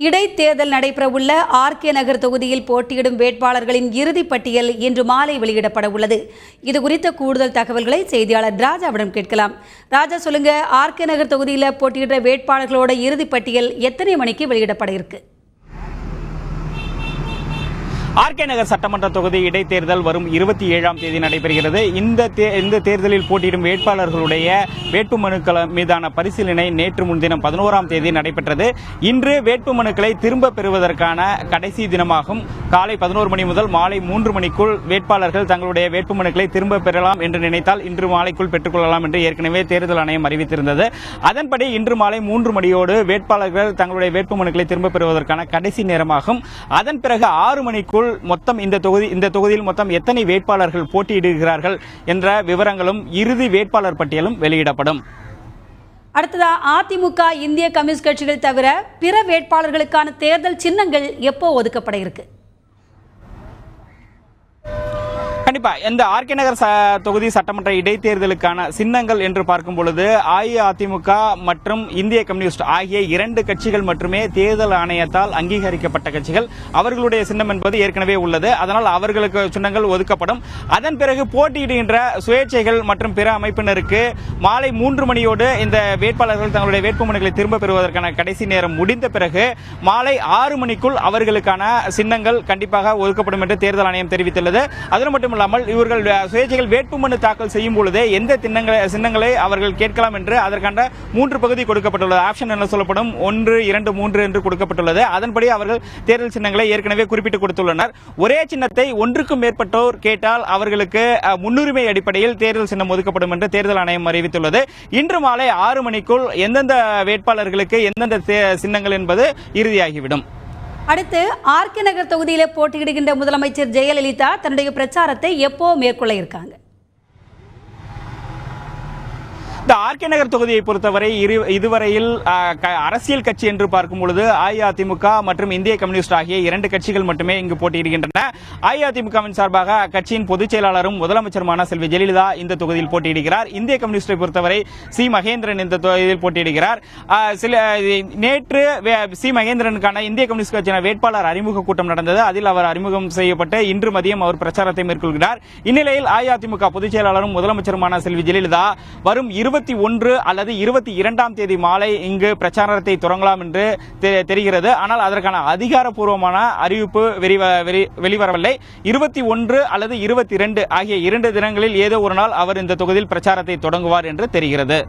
இடைத்தேர்தல் நடைபெறவுள்ள ஆர்கே நகர் தொகுதியில் போட்டியிடும் வேட்பாளர்களின் இறுதிப் பட்டியல் இன்று மாலை வெளியிடப்பட உள்ளது. இதுகுறித்த கூடுதல் தகவல்களை செய்தியாளர் ராஜாவிடம் கேட்கலாம். ராஜா, சொல்லுங்க, ஆர்கே நகர் தொகுதியில் போட்டியிடுற வேட்பாளர்களோட இறுதிப் பட்டியல் எத்தனை மணிக்கு வெளியிடப்பட இருக்கு? ஆர்கே நகர் சட்டமன்ற தொகுதி இடைத்தேர்தல் வரும் 27ஆம் தேதி நடைபெறுகிறது. இந்த தேர்தலில் போட்டியிடும் வேட்பாளர்களுடைய வேட்புமனுக்கள் மீதான பரிசீலனை நேற்று முன்தினம் 11ஆம் தேதி நடைபெற்றது. இன்று வேட்புமனுக்களை திரும்ப பெறுவதற்கான கடைசி தினமாகும். காலை 11 மணி முதல் மாலை 3 மணிக்குள் வேட்பாளர்கள் தங்களுடைய வேட்புமனுக்களை திரும்ப பெறலாம் என்று நினைத்தால் இன்று மாலைக்குள் பெற்றுக்கொள்ளலாம் என்று ஏற்கனவே தேர்தல் ஆணையம் அறிவித்திருந்தது. அதன்படி இன்று மாலை 3 மணியோடு வேட்பாளர்கள் தங்களுடைய வேட்புமனுக்களை திரும்ப பெறுவதற்கான கடைசி நேரமாகும். அதன் பிறகு 6 மணிக்குள் மொத்தம் இந்த தொகுதியில் மொத்தம் எத்தனை வேட்பாளர்கள் போட்டியிடுகிறார்கள் என்ற விவரங்களும் இறுதி வேட்பாளர் பட்டியலும் வெளியிடப்படும். அடுத்ததா, அதிமுக, இந்திய கம்யூனிஸ்ட் கட்சிகள் தவிர பிற வேட்பாளர்களுக்கான தேர்தல் சின்னங்கள் எப்போ ஒதுக்கப்பட இருக்கு? கண்டிப்பா இந்த ஆர்கே நகர் தொகுதி சட்டமன்ற இடைத்தேர்தலுக்கான சின்னங்கள் என்று பார்க்கும் பொழுது அஇஅதிமுக மற்றும் இந்திய கம்யூனிஸ்ட் ஆகிய 2 கட்சிகள் மட்டுமே தேர்தல் ஆணையத்தால் அங்கீகரிக்கப்பட்ட கட்சிகள். அவர்களுடைய சின்னம் என்பது ஏற்கனவே உள்ளது. அதனால் அவர்களுக்கு சின்னங்கள் ஒதுக்கப்படும். அதன் பிறகு போட்டியிடுகின்ற சுயேட்சைகள் மற்றும் பிற அமைப்பினருக்கு மாலை 3 மணியோடு இந்த வேட்பாளர்கள் தங்களுடைய வேட்புமனுக்களை திரும்ப பெறுவதற்கான கடைசி நேரம் முடிந்த பிறகு மாலை 6 மணிக்குள் அவர்களுக்கான சின்னங்கள் கண்டிப்பாக ஒதுக்கப்படும் என்று தேர்தல் ஆணையம் தெரிவித்துள்ளது. அது மட்டும் இவர்கள் சுயேட்சைகள் வேட்புமனு தாக்கல் செய்யும் பொழுது எந்த சின்னங்களை அவர்கள் கேட்கலாம் என்று அதற்கான 3 பகுதி கொடுக்கப்பட்டுள்ளது. ஆப்ஷன் என்ன சொல்லப்படும், 1, 2, 3 என்று கொடுக்கப்பட்டுள்ளது. அதன்படி அவர்கள் தேர்தல் சின்னங்களை ஏற்கனவே குறிப்பிட்டு கொடுத்துள்ளனர். ஒரே சின்னத்தை ஒன்றுக்கும் மேற்பட்டோர் கேட்டால் அவர்களுக்கு முன்னுரிமை அடிப்படையில் தேர்தல் சின்னம் ஒதுக்கப்படும் என்று தேர்தல் ஆணையம் அறிவித்துள்ளது. இன்று மாலை 6 மணிக்குள் எந்தெந்த வேட்பாளர்களுக்கு எந்தெந்த சின்னங்கள் என்பது இறுதியாகிவிடும். அடுத்து, ஆர்கே நகர் தொகுதியில் போட்டியிடுகின்ற முதலமைச்சர் ஜெயலலிதா தன்னுடைய பிரச்சாரத்தை எப்போ மேற்கொள்ள இருக்காங்க? இந்த ஆர்கே நகர் தொகுதியை பொறுத்தவரை இதுவரையில் அரசியல் கட்சி என்று பார்க்கும் பொழுது அஇஅதிமுக மற்றும் இந்திய கம்யூனிஸ்ட் ஆகிய 2 கட்சிகள் மட்டுமே இங்கு போட்டியிடுகின்றன. அஇஅதிமுகவின் சார்பாக அக்கட்சியின் பொதுச் செயலாளரும் முதலமைச்சருமான செல்வி ஜெயலலிதா இந்த தொகுதியில் போட்டியிடுகிறார். இந்திய கம்யூனிஸ்டை பொறுத்தவரை சி மகேந்திரன் இந்த தொகுதியில் போட்டியிடுகிறார். நேற்று சி மகேந்திரனுக்கான இந்திய கம்யூனிஸ்ட் கட்சியின் வேட்பாளர் அறிமுக கூட்டம் நடந்தது. அதில் அவர் அறிமுகம் செய்யப்பட்டு இன்று மதியம் அவர் பிரச்சாரத்தை மேற்கொள்கிறார். இந்நிலையில் அஇஅதிமுக பொதுச் செயலாளரும் முதலமைச்சருமான செல்வி ஜெயலலிதா வரும் 21 அல்லது 22ஆம் தேதி மாலை இங்கு பிரச்சாரத்தை தொடங்கலாம் என்று தெரிகிறது. ஆனால் அதற்கான அதிகாரப்பூர்வமான அறிவிப்பு வெளிவரவில்லை. 21 அல்லது 22 ஆகிய 2 தினங்களில் ஏதோ ஒரு நாள் அவர் இந்த தொகுதியில் பிரச்சாரத்தை தொடங்குவார் என்று தெரிகிறது.